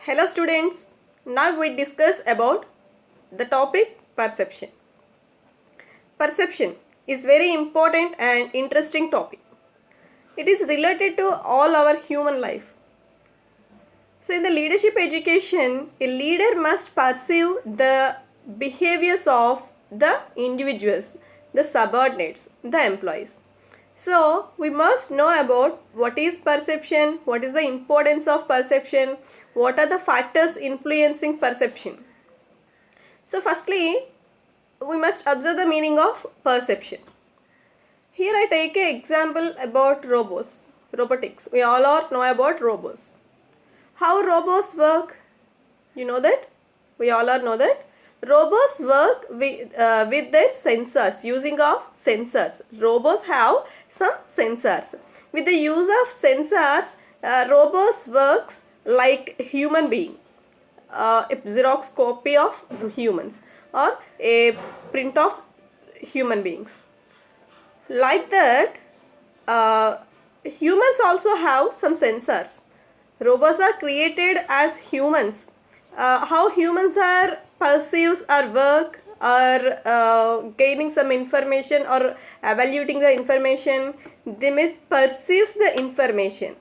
Hello students, now we discuss about the topic perception. Perception is very important and interesting topic. It is related to all our human life. So in the leadership education, a leader must perceive the behaviors of the individuals, the subordinates, the employees. So we must know about what is perception, what is the importance of perception, what are the factors influencing perception. So firstly, we must observe the meaning of perception. Here I take an example about robotics. We all know about robots. How robots work? You know that? We all know that. Robots work with their sensors, using of sensors. Robots have some sensors. With the use of sensors, robots works like human being. A Xerox copy of humans or a print of human beings. Like that, humans also have some sensors. Robots are created as humans. How humans are perceives our work or gaining some information or evaluating the information, they may perceive the information.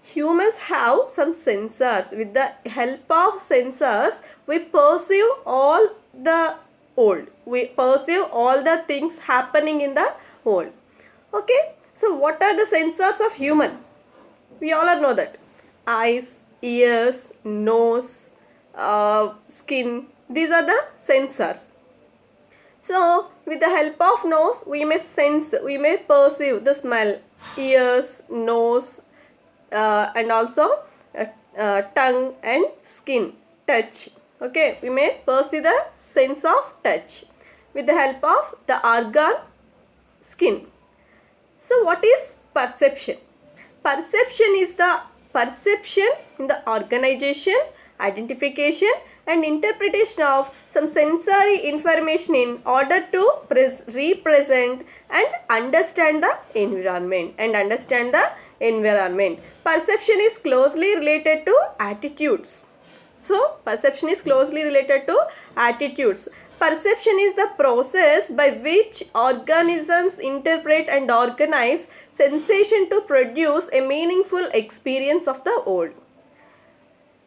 Humans have some sensors. With the help of sensors, we perceive all the world. We perceive all the things happening in the world. Okay. So what are the sensors of human? We all know that. Eyes, ears, nose, skin. These are the sensors. So with the help of nose, we may sense, we may perceive the smell. Ears, nose, and also tongue and skin, touch. Okay, we may perceive the sense of touch with the help of the organ skin. So what is perception? Perception is the perception in the organization, identification and interpretation of some sensory information in order to represent and understand the environment Perception is closely related to attitudes. So perception is closely related to attitudes. Perception is the process by which organisms interpret and organize sensation to produce a meaningful experience of the world.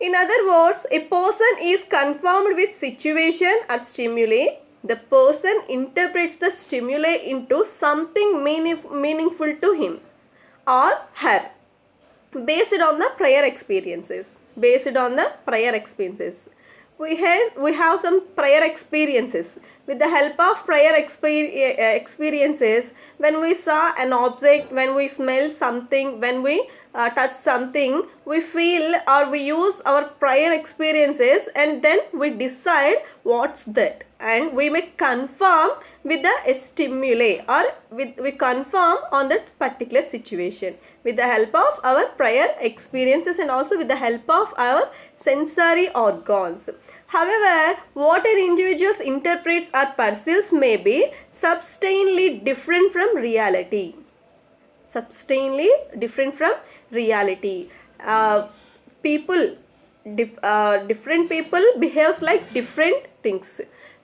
In other words, a person is conformed with situation or stimuli. The person interprets the stimuli into something meaningful to him or her based on the prior experiences. We have some prior experiences. With the help of prior experiences, when we saw an object, when we smell something, when we touch something, we feel or we use our prior experiences and then we decide what's that, and we may confirm with the stimuli or we confirm on that particular situation with the help of our prior experiences and also with the help of our sensory organs. However, what an individual interprets or perceives may be substantially different from reality. Different people behaves like different things.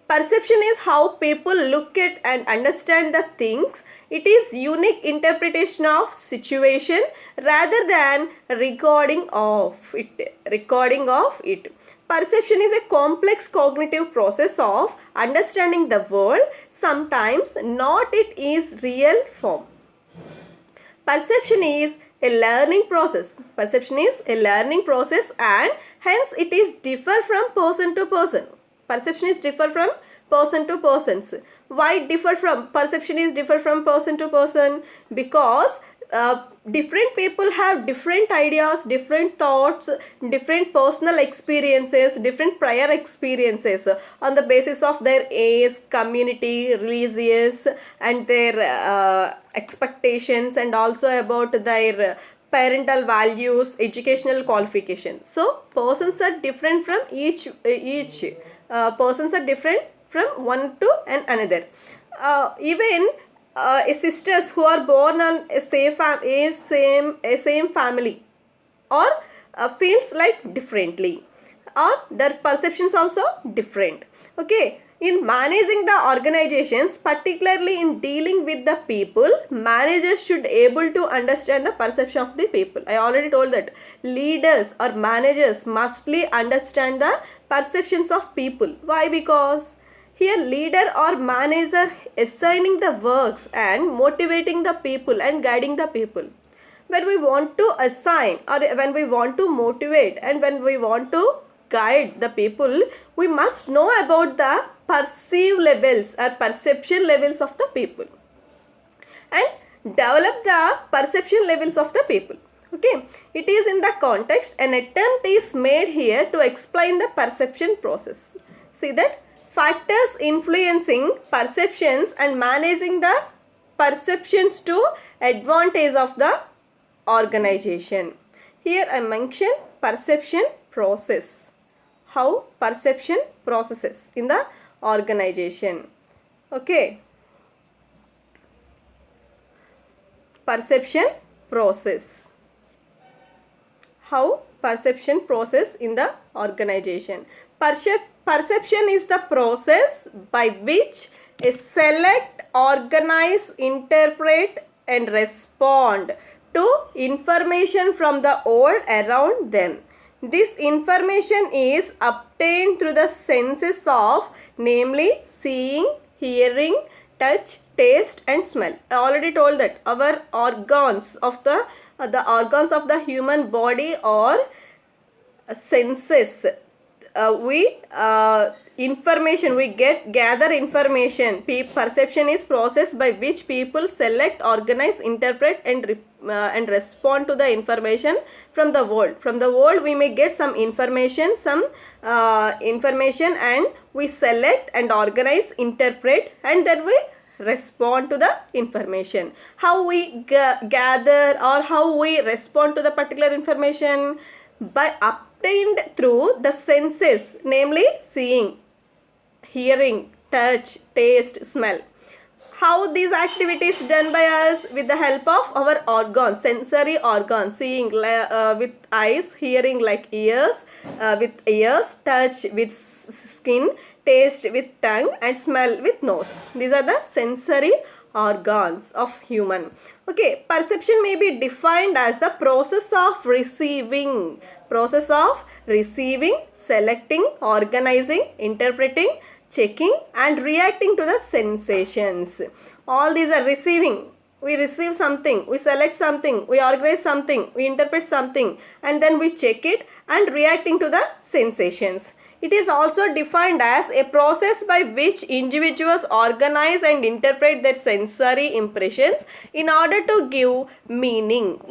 Perception is how people look at and understand the things. It is unique interpretation of situation rather than recording of it. Perception is a complex cognitive process of understanding the world, sometimes not it is real form. Perception is a learning process. And hence it is differ from person to person. Perception is differ from person to person. Why differ from? Perception is differ from person to person because different people have different ideas, different thoughts, different personal experiences, different prior experiences on the basis of their age, community, religious and their expectations and also about their parental values, educational qualifications. So persons are different from each persons are different from one to another. Even sisters who are born on a same family or feels like differently. or their perceptions also different. Okay, in managing the organizations, particularly in dealing with the people, managers should able to understand the perception of the people. I already told that leaders or managers mustly understand the perceptions of people. Why? Because here leader or manager assigning the works and motivating the people and guiding the people. When we want to assign or when we want to motivate and when we want to guide the people, we must know about the perceive levels or perception levels of the people and develop the perception levels of the people. Okay, it is in the context an attempt is made here to explain the perception process. See that factors influencing perceptions and managing the perceptions to advantage of the organization. Here I mention perception process. How perception processes in the organization. Okay. Perception process. How perception process in the organization. Perception is the process by which a select, organize, interpret and respond to information from the world around them. This information is obtained through the senses of, namely seeing, hearing, touch, taste and smell. I already told that our organs of the organs of the human body or senses. Information we gather information. Perception is process by which people select, organize, interpret and respond to the information from the world. From the world we may get some information, and we select and organize, interpret and then we respond to the information. How we gather or how we respond to the particular information? By obtained through the senses, namely seeing, hearing, touch, taste, smell. How these activities done by us? With the help of our organs, sensory organs, seeing with eyes, hearing like ears, with ears, touch with skin, taste with tongue and smell with nose. These are the sensory organs of human. Okay, perception may be defined as the process of receiving, selecting, organizing, interpreting, checking and reacting to the sensations. All these are receiving. We receive something, we select something, we organize something, we interpret something and then we check it and reacting to the sensations. It is also defined as a process by which individuals organize and interpret their sensory impressions in order to give meaning.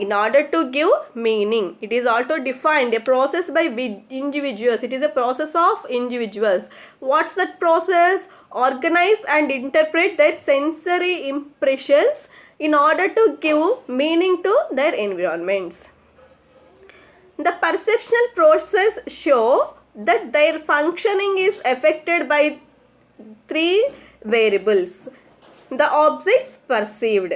It is also defined a process by which individuals. It is a process of individuals. What's that process? Organize and interpret their sensory impressions in order to give meaning to their environments. The perceptual process show that their functioning is affected by three variables: the objects perceived,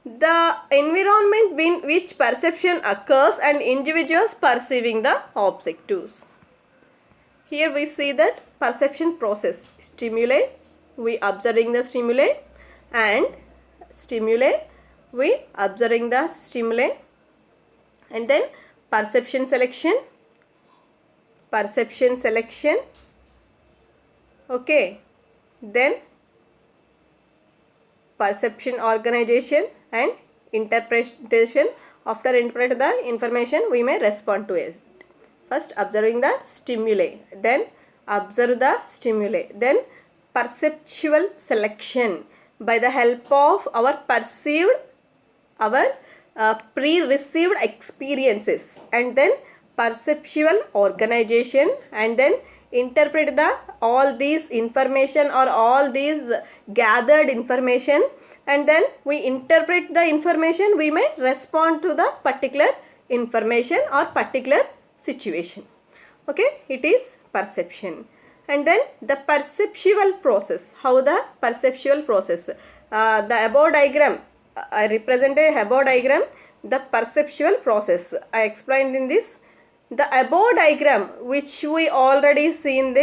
the environment in which perception occurs and individuals perceiving the objectives. Here we see that perception process: stimuli, we observing the stimuli, and stimuli, we observing the stimuli, and then perception selection, okay, then perception organization and interpretation. After interpret the information we may respond to it. First observing the stimuli, then observe the stimuli, then perceptual selection by the help of our perceived, our pre-received experiences, and then perceptual organization, and then interpret the all these information or all these gathered information, and then we interpret the information, we may respond to the particular information or particular situation. Okay, it is perception. And then the perceptual process. How the perceptual process? The above diagram, I represented above diagram the perceptual process. I explained in this the above diagram which we already seen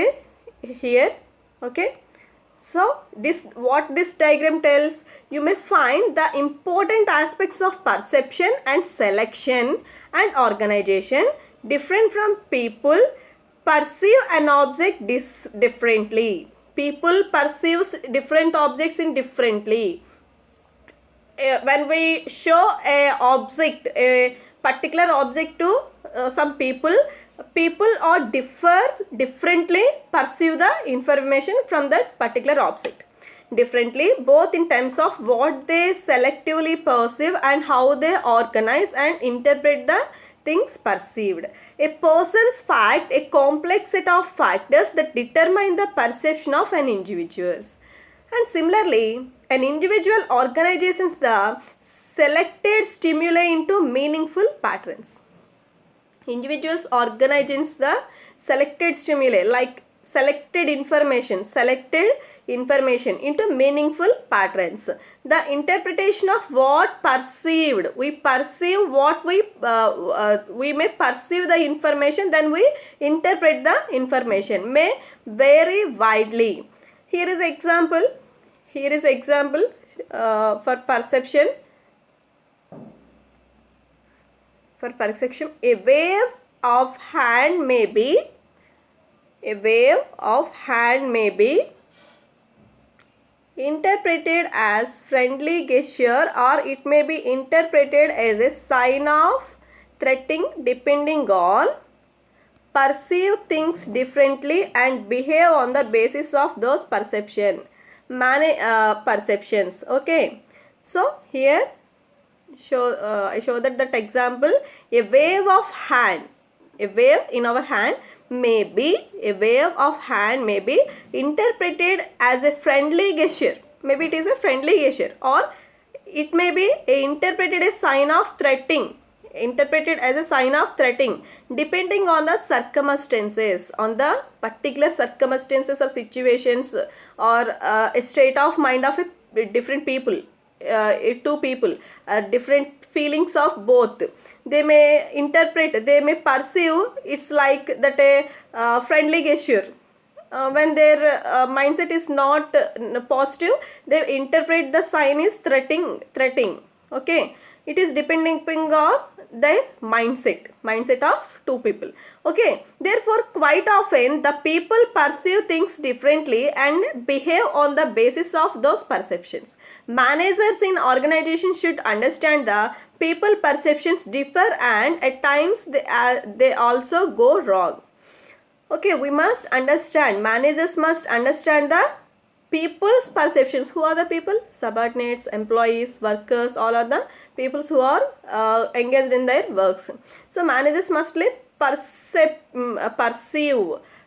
here, okay. So what this diagram tells, you may find the important aspects of perception and selection and organization. Different from people perceive an object differently. People perceives different objects in differently. When we show a particular object to some people or differently perceive the information from that particular object differently, both in terms of what they selectively perceive and how they organize and interpret the things perceived. A person's fact, a complex set of factors that determine the perception of an individual. And similarly, an individual organizes the selected stimuli into meaningful patterns. Individuals organize the selected stimuli, like selected information into meaningful patterns. The interpretation of what perceived, we perceive what we may perceive the information, then we interpret the information, may vary widely. Here is example for perception. For perception, a wave of hand may be interpreted as friendly gesture, or it may be interpreted as a sign of threatening, depending on perceive things differently and behave on the basis of those perceptions. Okay, so here I show that example. A wave of hand, a wave in our hand may be interpreted as a friendly gesture. Maybe it is a friendly gesture, or it may be interpreted as sign of threatening, depending on the circumstances, on the particular circumstances or situations, or a state of mind of a different people, two people, different feelings of both. They may perceive it's like that a friendly gesture. When their mindset is not positive, they interpret the sign is threatening. Okay, it is depending on the mindset of two people. Okay, therefore quite often the people perceive things differently and behave on the basis of those perceptions. Managers in organizations should understand the people perceptions differ, and at times they also go wrong. Okay, we must understand, managers must understand the people's perceptions. Who are the people? Subordinates, employees, workers, all are the people who are engaged in their works. So managers must perceive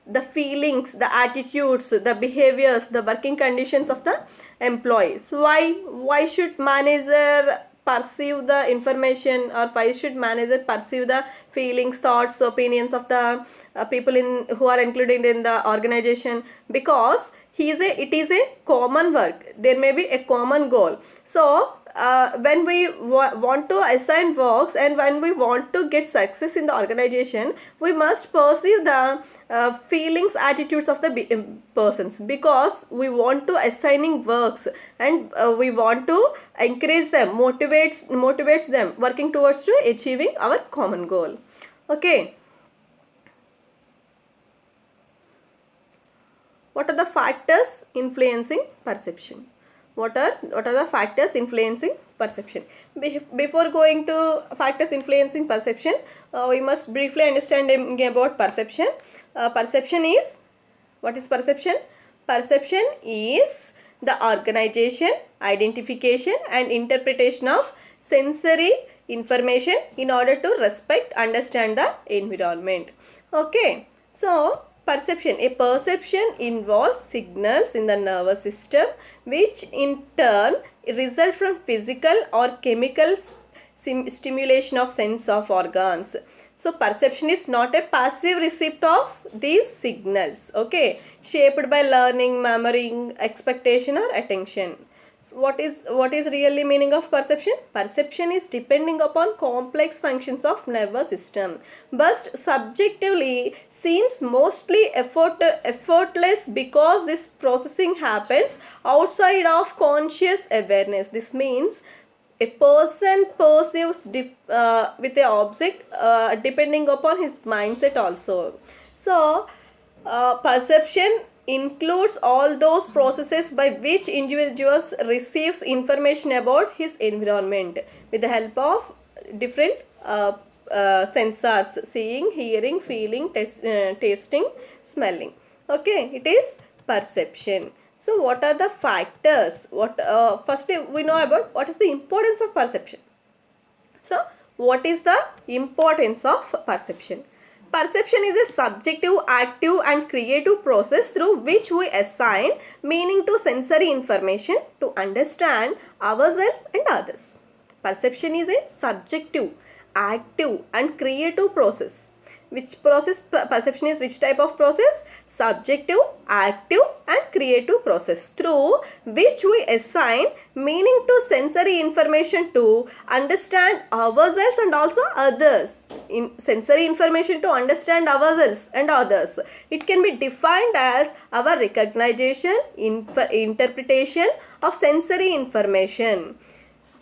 the feelings, the attitudes, the behaviors, the working conditions of the employees. Why should manager perceive the information, or why should manager perceive the feelings, thoughts, opinions of the people who are included in the organization? Because it is a common work. There may be a common goal. So when we want to assign works and when we want to get success in the organization, we must perceive the feelings, attitudes of the persons, because we want to assigning works, and we want to encourage them, motivates them working towards to achieving our common goal. Okay. What are the factors influencing perception? What are the factors influencing perception? Before going to factors influencing perception, we must briefly understand about perception. Perception is, what is perception? Perception is the organization, identification and interpretation of sensory information in order to understand the environment. Okay, so perception. A perception involves signals in the nervous system which in turn result from physical or chemical stimulation of sense of organs. So perception is not a passive receipt of these signals, okay, shaped by learning, memory, expectation or attention. What is really meaning of perception? Perception is depending upon complex functions of nervous system, but subjectively seems mostly effortless because this processing happens outside of conscious awareness. This means a person perceives with the object depending upon his mindset also. So perception includes all those processes by which individuals receives information about his environment with the help of different sensors: seeing, hearing, feeling, tasting, smelling. Okay, it is perception. So what are the factors? What first we know about what is the importance of perception. So what is the importance of perception? Perception is a subjective, active and creative process through which we assign meaning to sensory information to understand ourselves and others. Perception is a subjective, active and creative process. Which process? Perception is which type of process? Subjective, active and creative process through which we assign meaning to sensory information to understand ourselves and also others. In sensory information to understand ourselves and others, it can be defined as our recognition, interpretation of sensory information.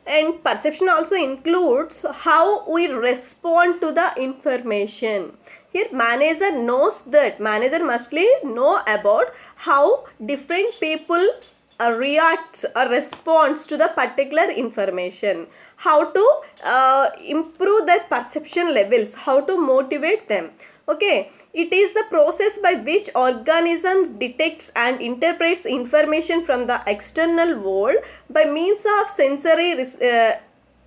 And perception also includes how we respond to the information. Here manager mustly know about how different people reacts or responds to the particular information, how to improve their perception levels, how to motivate them. Okay, it is the process by which organism detects and interprets information from the external world by means of sensory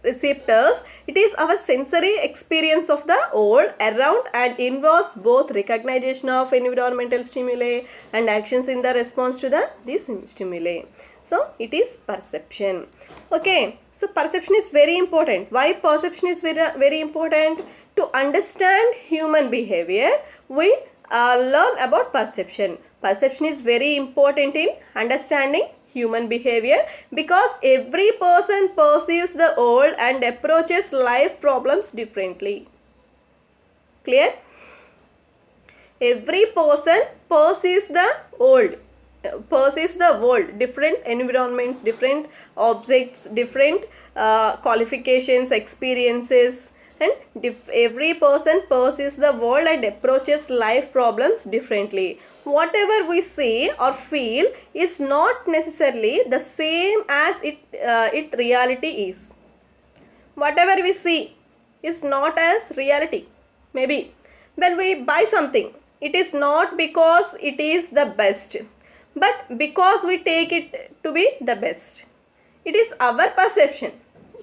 receptors. It is our sensory experience of the world around and involves both recognition of environmental stimuli and actions in the response to these stimuli. So it is perception. Okay, so perception is very important. Why perception is very important? To understand human behavior, we learn about perception. Perception is very important in understanding human behavior because every person perceives the world and approaches life problems differently. Clear? Every person perceives the world, different environments, different objects, different qualifications, experiences, and every person perceives the world and approaches life problems differently. Whatever we see or feel is not necessarily the same as it reality is. Whatever we see is not as reality. Maybe when we buy something, it is not because it is the best, but because we take it to be the best. It is our perception.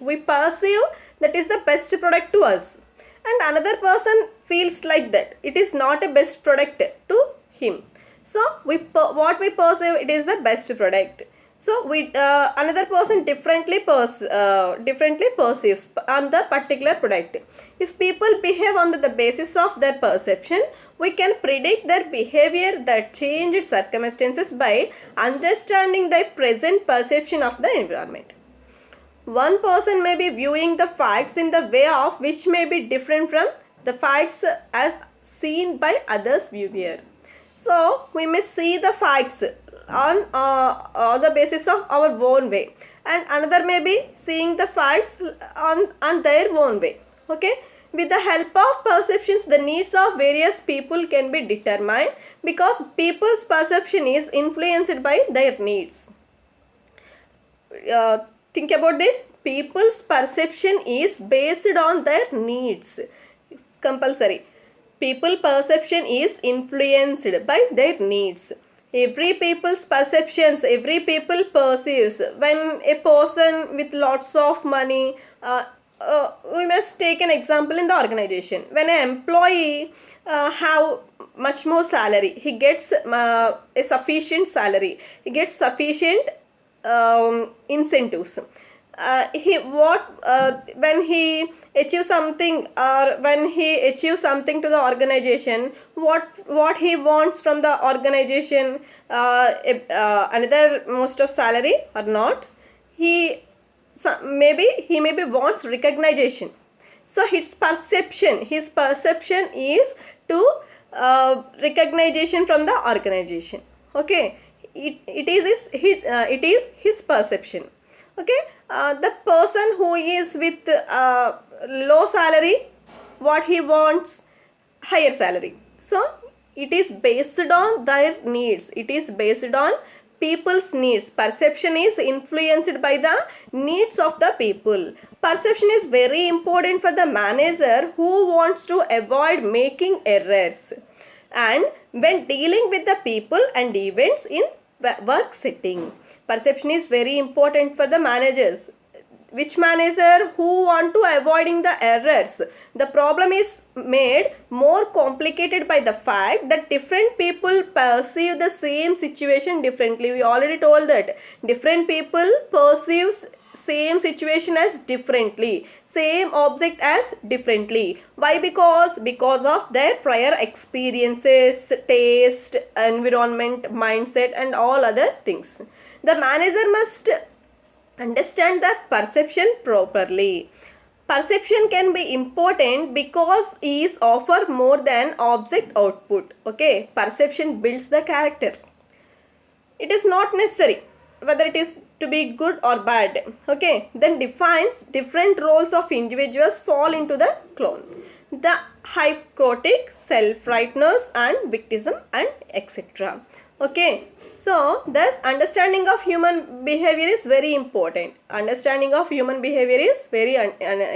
We perceive that is the best product to us, and another person feels like that it is not a best product to him. So what we perceive, it is the best product. So we another person differently perceives on the particular product. If people behave on the basis of their perception, we can predict their behavior, that changed circumstances by understanding their present perception of the environment. One person may be viewing the facts in the way of which may be different from the facts as seen by others' viewer. So we may see the facts on the basis of our own way, and another may be seeing the facts on their own way. Okay, with the help of perceptions, the needs of various people can be determined because people's perception is influenced by their needs. Think about that. People's perception is based on their needs. It's compulsory. People perception is influenced by their needs. Every people's perceptions, every people perceives. When a person with lots of money, we must take an example in the organization. When an employee have much more salary, he gets a sufficient salary, he gets sufficient incentives. When he achieves something, or when he achieves something to the organization, what he wants from the organization, another most of salary or not, he maybe wants recognition. So his perception is to recognition from the organization. Okay, it is his perception. Okay, the person who is with low salary, what he wants, higher salary. So it is based on their needs, it is based on people's needs. Perception is influenced by the needs of the people. Perception is very important for the manager who wants to avoid making errors and when dealing with the people and events in work setting. Perception is very important for the managers. Which manager who want to avoiding the errors? The problem is made more complicated by the fact that different people perceive the same situation differently. We already told that different people perceive same situation as differently, same object as differently. Why? Because of their prior experiences, taste, environment, mindset and all other things. The manager must understand the perception properly. Perception can be important because is offer more than object output. Okay, perception builds the character. It is not necessary whether it is to be good or bad. Okay, then defines different roles of individuals fall into the clone, the hypnotic, self-rightness and victim and etc. Okay, so thus understanding of human behavior is very important. Understanding of human behavior is very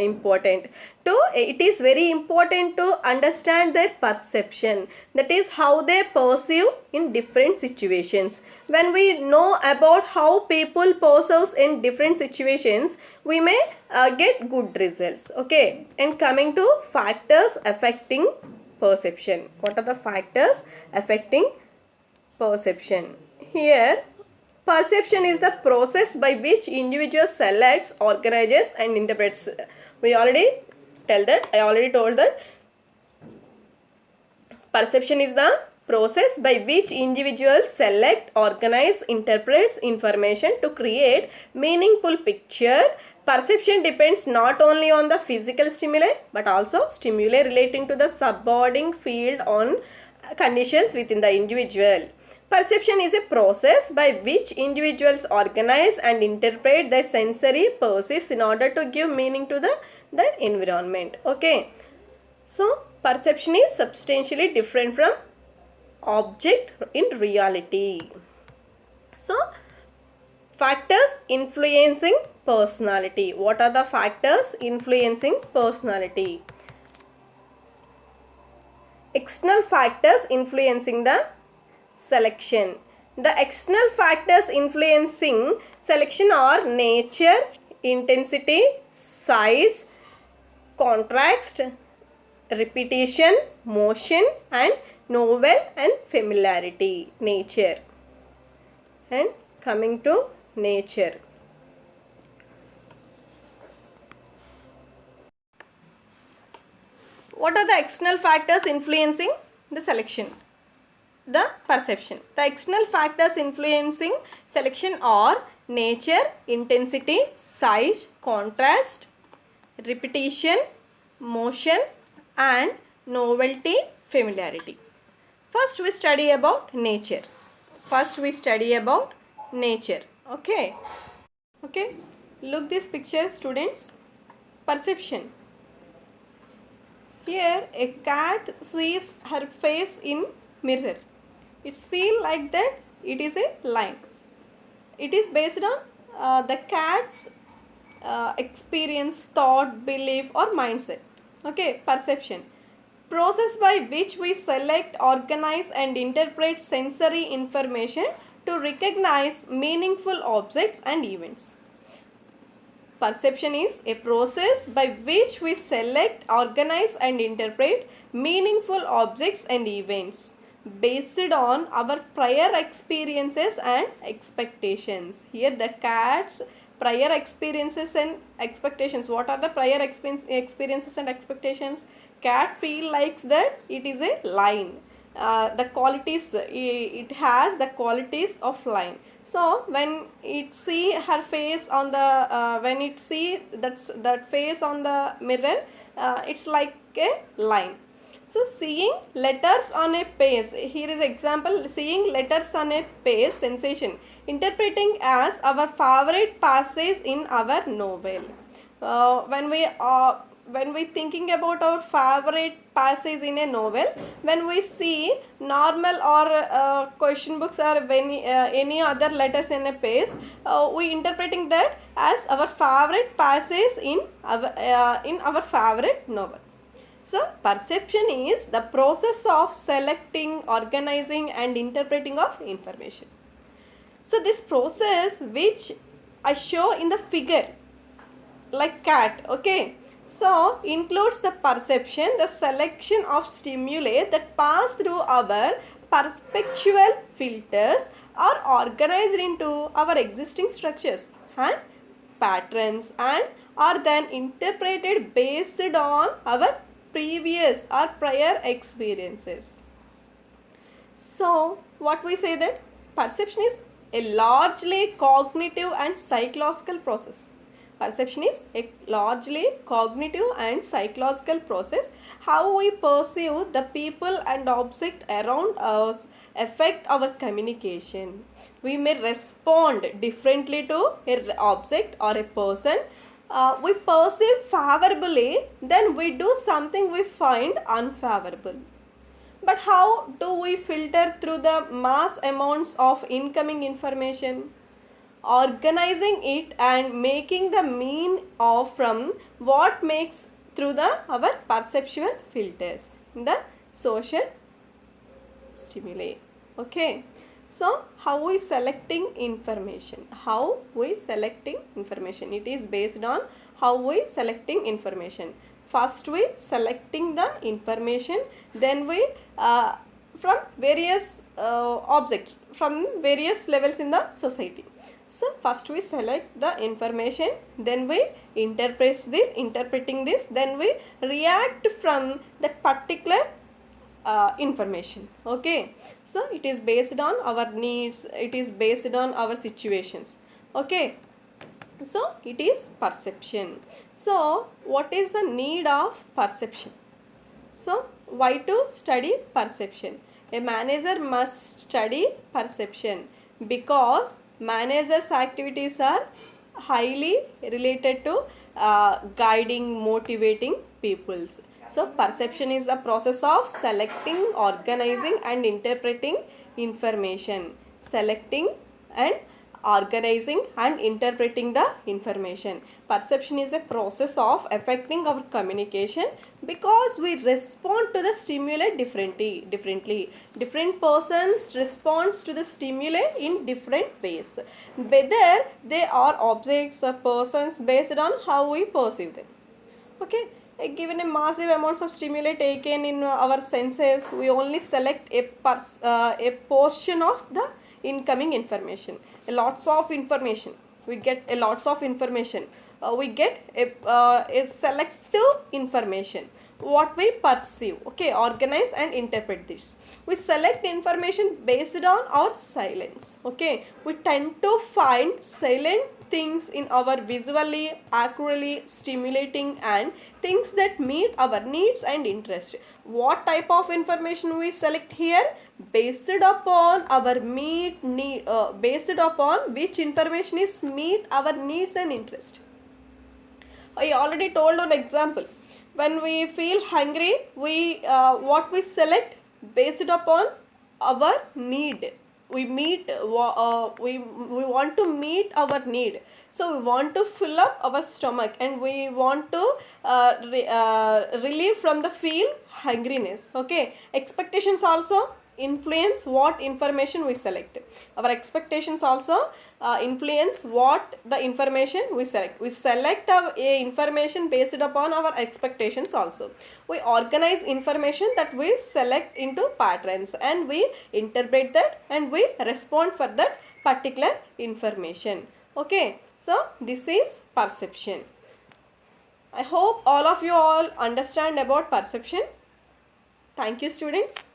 important. It is very important to understand their perception, that is how they perceive in different situations. When we know about how people perceive in different situations, we may get good results. Okay, and coming to factors affecting perception. What are the factors affecting perception? Here, perception is the process by which individual selects, organizes and interprets. I already told that perception is the process by which individuals select, organize, interprets information to create meaningful picture. Perception depends not only on the physical stimuli but also stimuli relating to the subordinate field on conditions within the individual. Perception is a process by which individuals organize and interpret their sensory perceives in order to give meaning to their environment. Okay. So, perception is substantially different from object in reality. So, factors influencing personality. What are the factors influencing personality? External factors influencing the selection. The external factors influencing selection are nature, intensity, size, contrast, repetition, motion and novel and familiarity. Nature. And coming to nature. What are the external factors influencing the selection? The perception. The external factors influencing selection are nature, intensity, size, contrast, repetition, motion and novelty, familiarity. First we study about nature. Okay. Look this picture, students. Perception. Here a cat sees her face in mirror. It's feel like that it is a line. It is based on the cat's experience, thought, belief or mindset. Okay, perception. Process by which we select, organize and interpret sensory information to recognize meaningful objects and events. Perception is a process by which we select, organize and interpret meaningful objects and events based on our prior experiences and expectations. Here the cat's prior experiences and expectations. What are the prior experiences and expectations? Cat feel likes that it is a line. the qualities, it has the qualities of line. So when it see her face on the when it see that face on the mirror, it's like a line. So seeing letters on a page, here is example, seeing letters on a page, sensation, interpreting as our favorite passage in our novel. When we thinking about our favorite passage in a novel, when we see normal or question books or any other letters in a page, we interpreting that as our favorite passage in our favorite novel. So perception is the process of selecting, organizing and interpreting of information. So this process which I show in the figure like cat, okay, so includes the perception, the selection of stimuli that pass through our perceptual filters are organized into our existing structures and patterns and are then interpreted based on our previous or prior experiences. So what we say that perception is a largely cognitive and psychological process. Perception is a largely cognitive and psychological process. How we perceive the people and object around us affect our communication. We may respond differently to an object or a person. We perceive favorably, then we do something we find unfavorable. But how do we filter through the mass amounts of incoming information? Organizing it and making the mean of from what makes through the our perceptual filters in the social stimuli. Okay. So how we selecting information? How we selecting information? It is based on how we selecting information. First we selecting the information, then we from various objects from various levels in the society. So first we select the information, then we interpreting this, then we react from that particular information. Okay, so it is based on our needs, it is based on our situations. Okay, so it is perception. So what is the need of perception? So why to study perception? A manager must study perception because managers' activities are highly related to guiding, motivating peoples. So perception is the process of selecting, organizing and interpreting information. Selecting and organizing and interpreting the information. Perception is a process of affecting our communication because we respond to the stimuli differently. Different persons responds to the stimuli in different ways, whether they are objects or persons, based on how we perceive them. Okay, given a massive amounts of stimuli taken in our senses, we only select a portion of the incoming information. Lots of information, we get a lots of information, we get a selective information what we perceive. Okay, organize and interpret this. We select information based on our silence. Okay, we tend to find silent things in our visually accurately stimulating and things that meet our needs and interest. What type of information we select here? Based upon our based upon which information is meet our needs and interest. I already told an example. When we feel hungry, we what we select based upon our need. We want to meet our need, so we want to fill up our stomach and we want to relieve from the feel hungriness. Okay, expectations also influence what information we select. Our expectations also influence what the information we select. We select a information based upon our expectations also. We organize information that we select into patterns and we interpret that and we respond for that particular information. Okay, so this is perception. I hope all of you all understand about perception. Thank you, students.